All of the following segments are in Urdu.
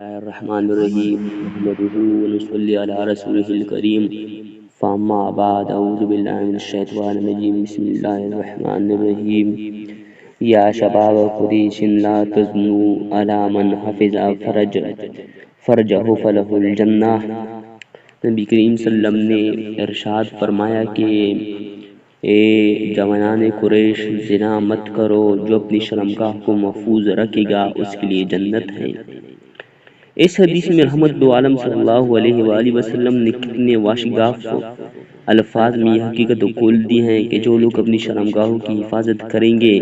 الرحمن الرحیم نحمده ونصلی علی رسوله الکریم فاما بعد اعوذ باللہ من الشیطان الرجیم بسم اللہ الرحمن الرحیم یا شباب قریش لا تزنوا علی من حفظ فرجہ فلہ الجنہ۔ نبی کریم صلی اللہ علیہ وسلم نے ارشاد فرمایا کہ اے جوانان قریش، زنا مت کرو، جو اپنی شرمگاہ کو محفوظ رکھے گا اس کے لیے جنت ہے۔ اس حدیث میں رحمت دو عالم صلی اللہ علیہ وآلہ وسلم نے کتنے واشگاف الفاظ میں یہ حقیقت کھول دی ہیں کہ جو لوگ اپنی شرمگاہوں کی حفاظت کریں گے،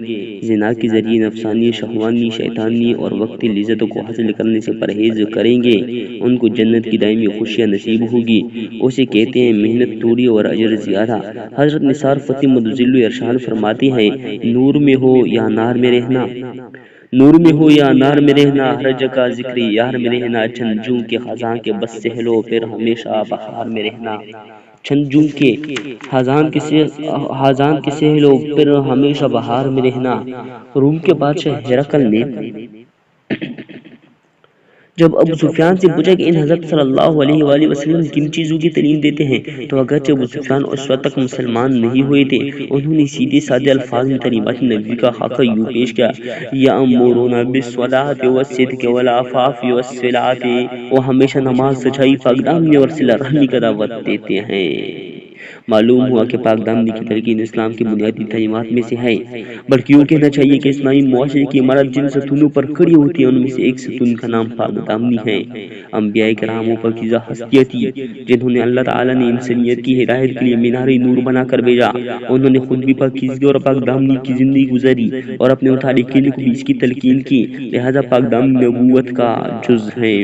زنا کے ذریعے نفسانی، شہوانی، شیطانی اور وقتی لذتوں کو حاصل کرنے سے پرہیز کریں گے، ان کو جنت کی دائمی خوشیاں نصیب ہوگی۔ اسے کہتے ہیں محنت توڑی اور اجر زیادہ۔ حضرت نثار فتح مدذل ارشاد فرماتے ہیں، نور میں ہو یا نار میں رہنا، نور میں ہو یا نار میں رہنا، ہر جگہ ذکر یار میں رہنا، چند جوں کے خزاں کے بس سہلو پھر ہمیشہ بہار میں رہنا، چند جوں کے خزاں کے سہلو پھر ہمیشہ بہار میں رہنا۔ روم کے بادشاہ ہرقل نے جب ابو سفیان سے پوچھا کہ ان حضرت صلی اللہ علیہ وآلہ وسلم کن چیزوں کی تعلیم دیتے ہیں، تو اگرچہ ابو سفیان اس وقت تک مسلمان نہیں ہوئے تھے، انہوں نے سیدھے سادے الفاظ میں تعلیمات نبی کا خاکہ یوں پیش کیا، یأمرون بالصلاۃ والصدق والعفاف والصلاۃ، وہ ہمیشہ نماز، سچائی، پاکدامنی اور صلہ رحمی کا دعوت دیتے ہیں۔ معلوم ہوا کہ پاک دامنی کی تلقین اسلام کی بنیادی تعلیمات میں سے ہے، بلکہ یوں کہنا چاہیے کہ اسلامی معاشرے کی عمارت جن ستونوں پر کھڑی ہوتی ہے ان میں سے ایک ستون کا نام پاک دامنی ہے۔ انبیاء کرام و پاکیزہ ہستیاں تھی جنہوں نے اللہ تعالیٰ نے انسانیت کی ہدایت کے لیے مینار نور بنا کر بھیجا۔ انہوں نے خود بھی پاکیزگی اور پاک دامنی کی زندگی گزاری اور اپنے متعلقین کو بھی اس کی تلقین کی، لہذا پاک دامنی نبوت کا جز ہے۔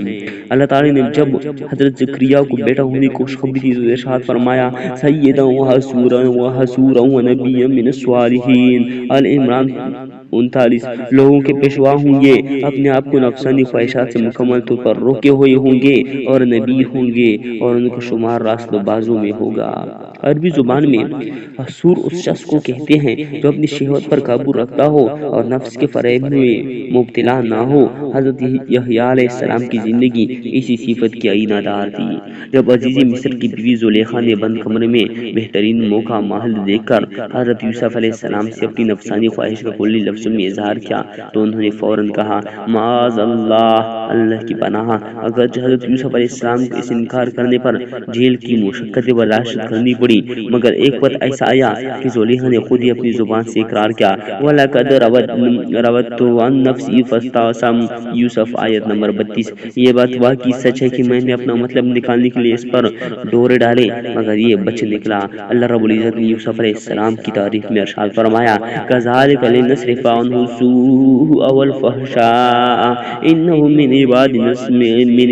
اللہ تعالیٰ نے جب حضرت زکریا کو بیٹا ہونے کی خوشخبری دی تو ارشاد فرمایا، سیداً وحصورا ونبیا من الصالحین۔ آل عمران 39۔ لوگوں کے پیشوا ہوں گے، اپنے آپ کو نفسانی خواہشات سے مکمل طور پر روکے ہوئے ہوں گے اور نبی ہوں گے، اور ان کا شمار راست بازوں میں ہوگا۔ عربی زبان میں حصور اس شخص کو کہتے ہیں جو اپنی شہوت پر قابو رکھتا ہو اور نفس کے فریب میں مبتلا نہ ہو۔ حضرت یحییٰ علیہ السلام کی زندگی اسی صفت کی آئینہ دار تھی۔ جب عزیز مصر کی بیوی زلیخا نے بند کمرے میں بہترین موقع محل دیکھ کر حضرت یوسف علیہ السلام سے اپنی نفسانی خواہش کا کلی لفظوں میں اظہار کیا تو انہوں نے فوراً کہا، معاذ اللہ، اللہ کی پناہ۔ اگرچہ حضرت یوسف علیہ السلام کو اس انکار کرنے پر جیل کی مشقتیں برداشت کرنی پڑی، مگر ایک وقت ایسا آیا کہ زلیخا نے خود ہی اپنی زبان سے اقرار کیا، وَلَقَدْ رَوَدتُّ عَن نَفْسِهِ فَاسْتَعْصَمَ، یوسف آیت نمبر 32۔ یہ بات واقعی سچ ہے کہ میں نے اپنا مطلب نکالنے کے لیے اس پر ڈورے ڈالے مگر یہ بچ نکلا۔ اللہ رب العزت نے یوسف علیہ السلام کی تعریف میں ارشاد فرمایا، كَذَلِكَ لِنَصْرِفَ عَنْهُ السُّوءَ وَالْفَحْشَاءَ إِنَّهُ مِنْ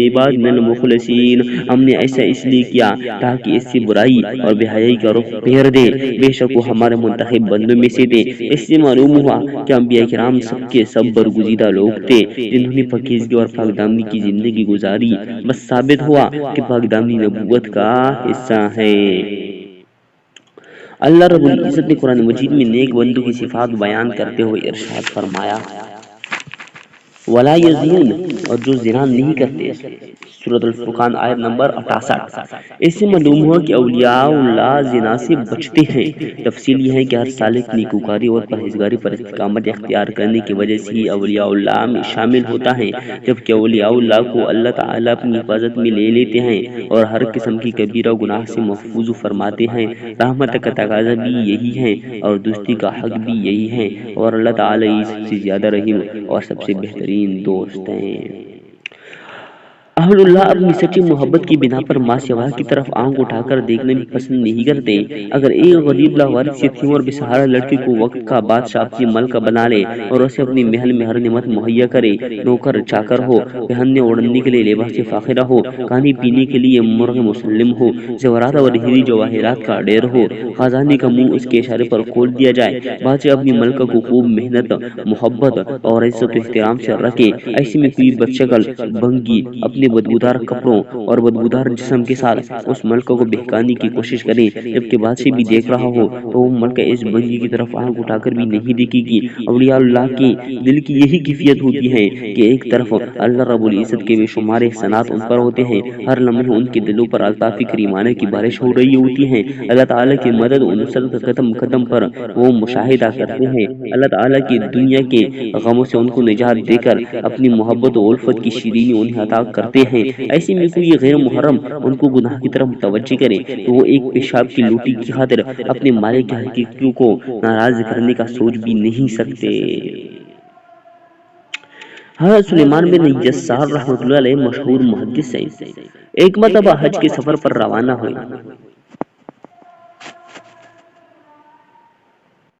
عِبَادِنَا الْمُخْلَصِينَ۔ ہم نے ایسا اس لیے کیا تاکہ اس سے برائی اور بے حیائی کا رخ پھیر دے، بے شک وہ ہمارے منتخب بندوں میں سے تھے۔ اس سے معلوم ہوا کہ انبیاء کرام سب کے سب برگزیدہ لوگ تھے جنہوں نے پاکیزگی اور پاک دامنی کی زندگی گزاری۔ بس ثابت ہوا کہ پاک دامنی نبوت کا حصہ ہے۔ اللہ رب العزت نے قرآن مجید میں نیک بندوں کی صفات بیان کرتے ہوئے ارشاد فرمایا، وَلَا يَزْنُونَ، اور جو زنا نہیں کرتے، سورۃ الفرقان آیت نمبر 68۔ اس سے معلوم ہوا کہ اولیاء اللہ زنا سے بچتے ہیں۔ تفصیل یہ ہے کہ ہر سالک نیکوکاری اور پرہیزگاری پر استقامت اختیار کرنے کی وجہ سے ہی اولیاء اللہ میں شامل ہوتا ہے، جبکہ اولیاء اللہ کو اللہ تعالیٰ اپنی حفاظت میں لے لیتے ہیں اور ہر قسم کی کبیرہ گناہ سے محفوظ فرماتے ہیں۔ رحمت کا تقاضا بھی یہی ہے اور دوستی کا حق بھی یہی ہے، اور اللہ تعالیٰ ہی سب سے زیادہ رحیم اور سب سے بہترین دوست ہیں۔ اہل اللہ اپنی سچی محبت کی بنا پر ماں سوا کی طرف آنکھ اٹھا کر دیکھنا بھی پسند نہیں کرتے۔ اگر ایک غریب لاوارث یتیم اور بسہارا لڑکی کو وقت کا بادشاہ اپنی ملکہ بنا لے اور اسے اپنی محل میں ہر نعمت مہیا کرے، نوکر چاکر ہو، پہننے اوڑھنے کے لیے لباس فاخرہ ہو، کھانے پینے کے لیے مرغ مسلم ہو، زیورات اور ہیرے جواہرات کا ڈھیر ہو، خزانے کا منہ اس کے اشارے پر کھول دیا جائے، بادشاہ اپنی ملکہ کو خوب محنت، محبت اور عزت و احترام سے رکھے، ایسے میں کوئی بدشکل بنگی اپنے بدبودار کپڑوں اور بدبودار جسم کے ساتھ اس ملک کو بہکانے کی کوشش کریں، جبکہ بادشاہ بھی دیکھ رہا ہو تو وہ ملک اس بندگی کی طرف آنکھ اٹھا کر بھی نہیں دیکھے گی۔ اولیاء اللہ کے دل کی یہی کیفیت ہوتی ہے کہ ایک طرف اللہ رب العزت کے بے شمار احسانات ان پر ہوتے ہیں، ہر لمحے ان کے دلوں پر الطاف کریمانہ کی بارش ہو رہی ہوتی ہے، اللہ تعالیٰ کی مدد و نصرت قدم قدم پر وہ مشاہدہ کرتے ہیں، اللہ تعالیٰ کی دنیا کے غموں سے ان کو نجات دے کر اپنی محبت و الفت کی شیرینی انہیں عطا کرتے ہیں۔ ایسے میں کوئی غیر محرم ان کو گناہ کی طرف متوجہ کرے تو وہ ایک پیشاب کی لوٹی کی خاطر اپنے مالک کے حقیقیوں کو ناراض کرنے کا سوچ بھی نہیں سکتے۔ حضرت سلیمان بن یسار رحمۃ اللہ علیہ مشہور محدث ہیں۔ ایک مرتبہ حج کے سفر پر روانہ ہوئے